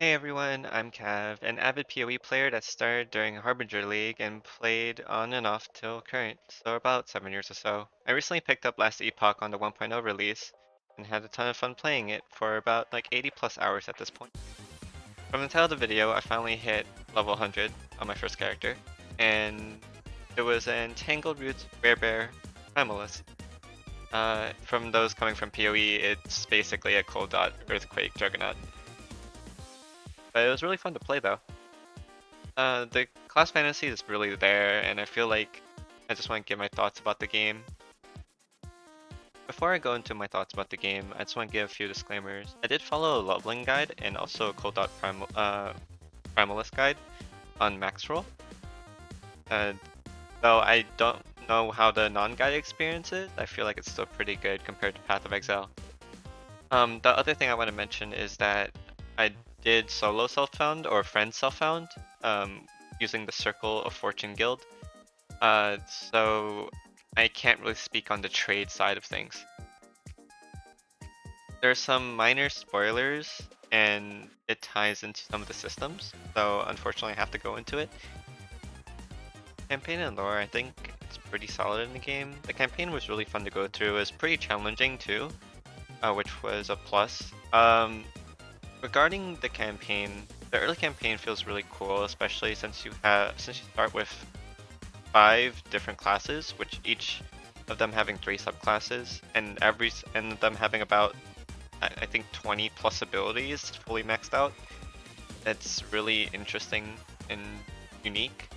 Hey everyone, I'm Cav, an avid PoE player that started during Harbinger League and played on and off till current, so about 7 years or so. I recently picked up Last Epoch on the 1.0 release and had a ton of fun playing it for about like 80 plus hours at this point. From the title of the video, I finally hit level 100 on my first character, and it was an Tangled Roots Rare Bear Primalist. From those coming from PoE, it's basically a Cold Dot Earthquake Juggernaut. But it was really fun to play though. The class fantasy is really there, and I feel like I just want to give my thoughts about the game. Before I go into my thoughts about the game, I just want to give a few disclaimers. I did follow a leveling guide and also a Cold Dot Primalist guide on Maxroll. Uh, though I don't know how the non-guide experience is, I feel like it's still pretty good compared to Path of Exile. The other thing I want to mention is that I did solo self-found or friend self-found using the Circle of Fortune guild. So I can't really speak on the trade side of things. There are some minor spoilers and it ties into some of the systems, so unfortunately I have to go into it. Campaign and lore, I think it's pretty solid in the game. The campaign was really fun to go through. It was pretty challenging too, which was a plus. Regarding the campaign, the early campaign feels really cool, especially since you start with 5 different classes, which each of them having 3 subclasses, and and them having about I think 20 plus abilities fully maxed out. That's really interesting and unique.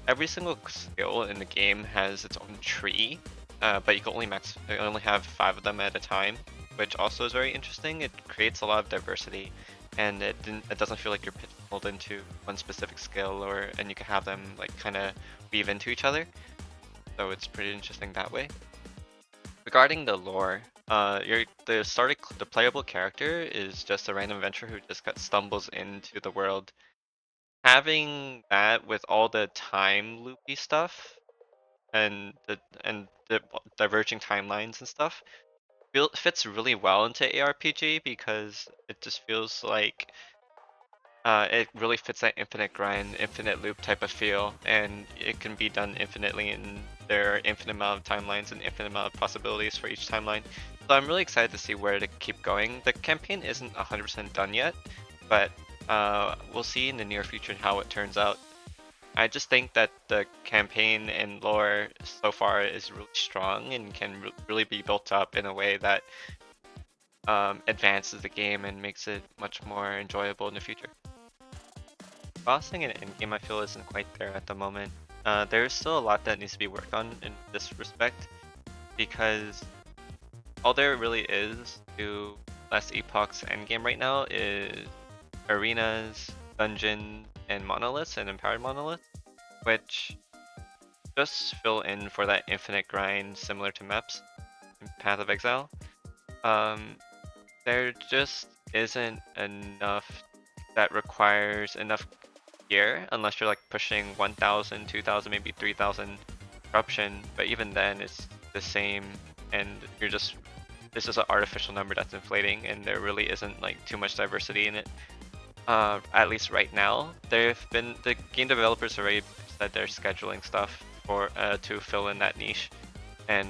Every single skill in the game has its own tree, but you can only have 5 of them at a time, which also is very interesting. It creates a lot of diversity, and it doesn't feel like you're pigeonholed into one specific skill, and you can have them like kind of weave into each other. So it's pretty interesting that way. Regarding the lore, the playable character is just a random adventurer who just stumbles into the world. Having that with all the time loopy stuff and the diverging timelines and stuff fits really well into ARPG because it just feels like it really fits that infinite grind, infinite loop type of feel, and it can be done infinitely, and there are infinite amount of timelines and infinite amount of possibilities for each timeline. So I'm really excited to see where to keep going. The campaign isn't 100% done yet, but we'll see in the near future how it turns out. I just think that the campaign and lore so far is really strong and can really be built up in a way that advances the game and makes it much more enjoyable in the future. Bossing in Endgame I feel isn't quite there at the moment. There's still a lot that needs to be worked on in this respect because all there really is to Last Epoch's endgame right now is arenas, dungeons, and monoliths and empowered monoliths, which just fill in for that infinite grind similar to maps in Path of Exile. Um, there just isn't enough that requires enough gear unless you're like pushing 1000, 2000, maybe 3000 corruption, but even then it's the same and this is an artificial number that's inflating and there really isn't like too much diversity in it. At least right now, the game developers already said they're scheduling stuff for to fill in that niche, and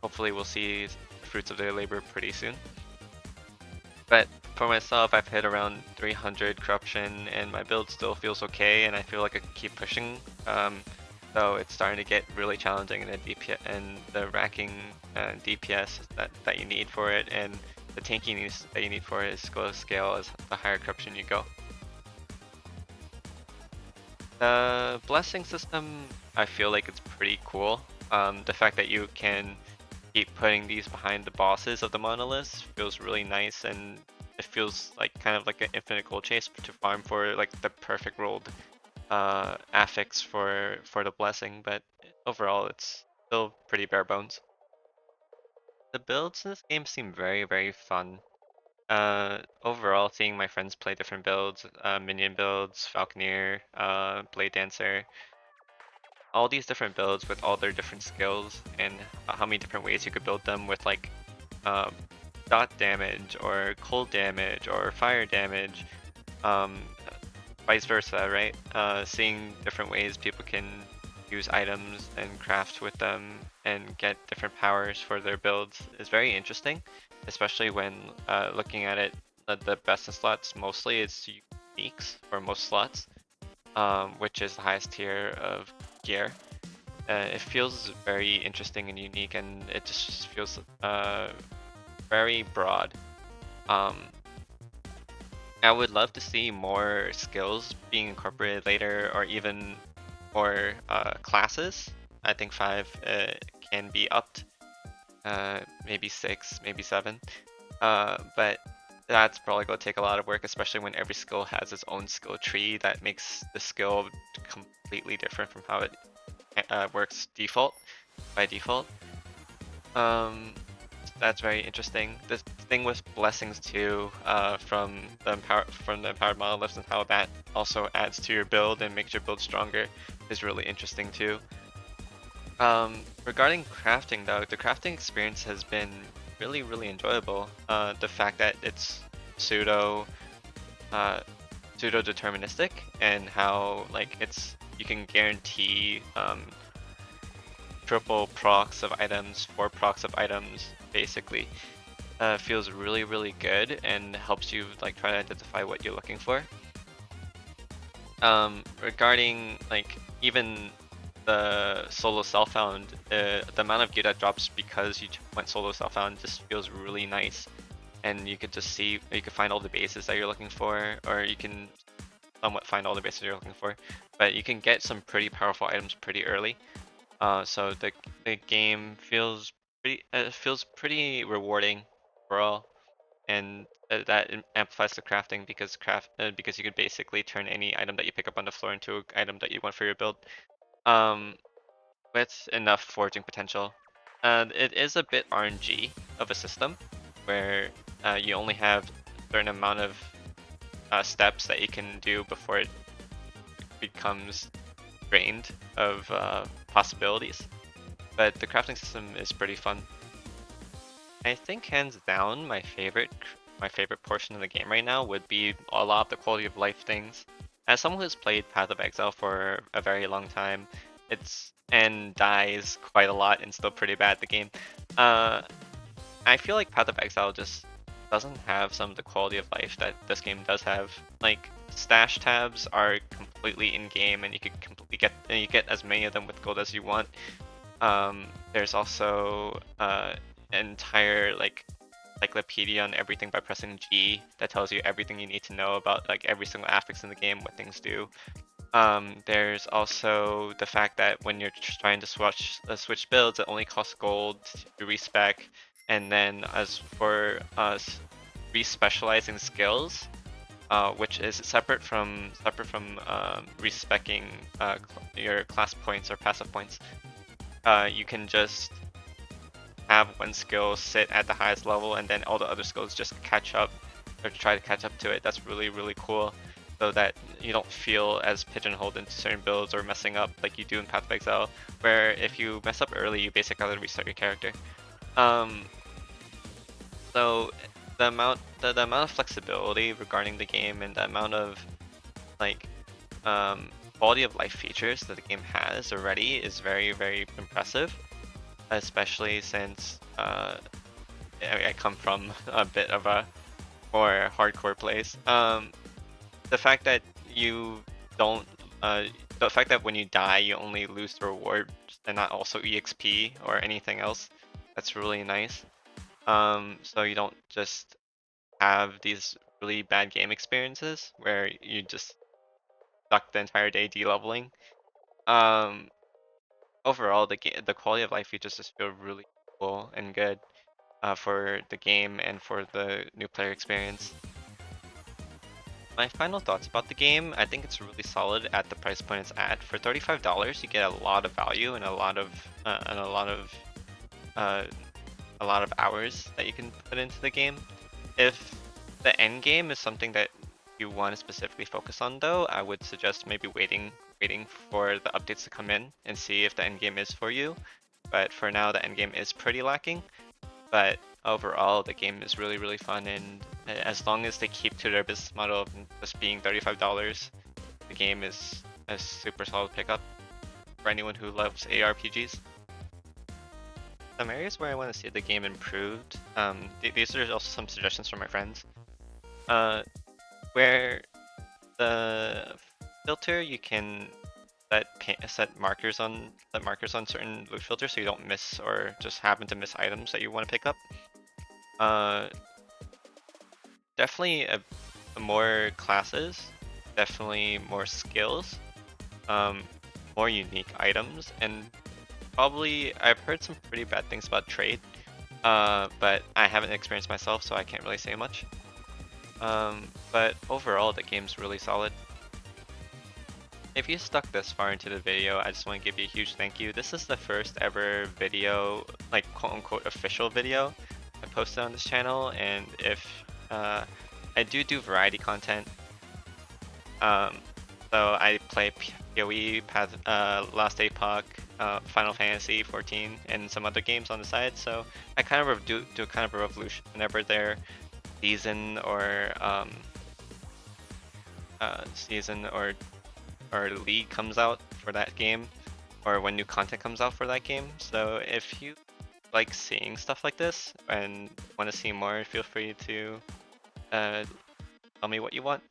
hopefully we'll see the fruits of their labor pretty soon. But for myself, I've hit around 300 corruption, and my build still feels okay, and I feel like I can keep pushing. So it's starting to get really challenging in the DPS and the racking DPS that you need for it, and the tankiness that you need for it is going to scale as the higher corruption you go. The blessing system, I feel like it's pretty cool. The fact that you can keep putting these behind the bosses of the monoliths feels really nice, and it feels like kind of like an infinite gold chase to farm for like the perfect rolled affix for the blessing, but overall it's still pretty bare bones. The builds in this game seem very fun. Overall, seeing my friends play different builds, minion builds, falconeer, blade dancer, all these different builds with all their different skills and how many different ways you could build them with like uh, dot damage or cold damage or fire damage. um, vice versa, right? Seeing different ways people can use items and craft with them and get different powers for their builds is very interesting, especially when looking at it, the best in slots, mostly it's uniques for most slots, which is the highest tier of gear. It feels very interesting and unique, and it just feels very broad. Um, I would love to see more skills being incorporated later, or even more classes. I think 5 can be upped, maybe 6, maybe 7. But that's probably going to take a lot of work, especially when every skill has its own skill tree that makes the skill completely different from how it works by default. Um, that's very interesting. The thing with blessings too, from the empowered monoliths and how that also adds to your build and makes your build stronger is really interesting too. Regarding crafting though, the crafting experience has been really enjoyable. The fact that it's pseudo uh, pseudo deterministic, and how like you can guarantee triple procs of items, 4 procs of items, basically. Feels really good and helps you like try to identify what you're looking for. Regarding like even the solo self-found, the amount of gear that drops because you went solo self-found just feels really nice, and you could just see, you could find all the bases that you're looking for, or you can somewhat find all the bases you're looking for, but you can get some pretty powerful items pretty early. So the game feels pretty rewarding overall, and that amplifies the crafting because you could basically turn any item that you pick up on the floor into an item that you want for your build. Um, with enough forging potential. It is a bit RNG of a system where you only have a certain amount of steps that you can do before it becomes drained of possibilities. But the crafting system is pretty fun. I think hands down my favorite portion of the game right now would be a lot of the quality of life things. As someone who's played Path of Exile for a very long time, and dies quite a lot and still pretty bad at the game. Uh, I feel like Path of Exile just doesn't have some of the quality of life that this game does have. Like stash tabs are completely in game, and you get as many of them with gold as you want. There's also an entire like encyclopedia on everything by pressing G that tells you everything you need to know about like every single affix in the game, what things do. There's also the fact that when you're trying to switch builds, it only costs gold to respec, and then as for respecializing skills, which is separate from respecing your class points or passive points. You can just have one skill sit at the highest level, and then all the other skills just catch up or try to catch up to it. That's really cool, so that you don't feel as pigeonholed into certain builds or messing up like you do in Path of Exile, where if you mess up early, you basically have to restart your character. Um, so the amount of flexibility regarding the game, and the amount of like quality of life features that the game has already is very impressive, especially since I come from a bit of a more hardcore place. The fact that you don't, the fact that when you die you only lose the rewards and not also EXP or anything else, that's really nice. So you don't just have these really bad game experiences where you just stuck the entire day de-leveling. Um, Overall, the quality of life features just feel really cool and good for the game and for the new player experience. My final thoughts about the game: I think it's really solid at the price point it's at. For $35, you get a lot of value and uh, a lot of hours that you can put into the game. If the end game is something that you want to specifically focus on, though, I would suggest maybe waiting for the updates to come in and see if the end game is for you. But for now, the end game is pretty lacking. but overall the game is really fun, and as long as they keep to their business model of just being $35, the game is a super solid pickup for anyone who loves ARPGs. Some areas where I want to see the game improved. These are also some suggestions from my friends. Where the filter you can set markers on certain loot filters so you don't miss or just happen to miss items that you want to pick up. Definitely more classes, definitely more skills, more unique items, and probably I've heard some pretty bad things about trade, but I haven't experienced myself, so I can't really say much. But overall, the game's really solid. If you stuck this far into the video, I just want to give you a huge thank you. This is the first ever video, like quote unquote official video I posted on this channel, and if I do variety content. So I play PoE, Last Epoch, Final Fantasy 14, and some other games on the side. So I kind of do kind of a revolution whenever their season or season or league comes out for that game, or when new content comes out for that game. So if you like seeing stuff like this and want to see more, feel free to tell me what you want.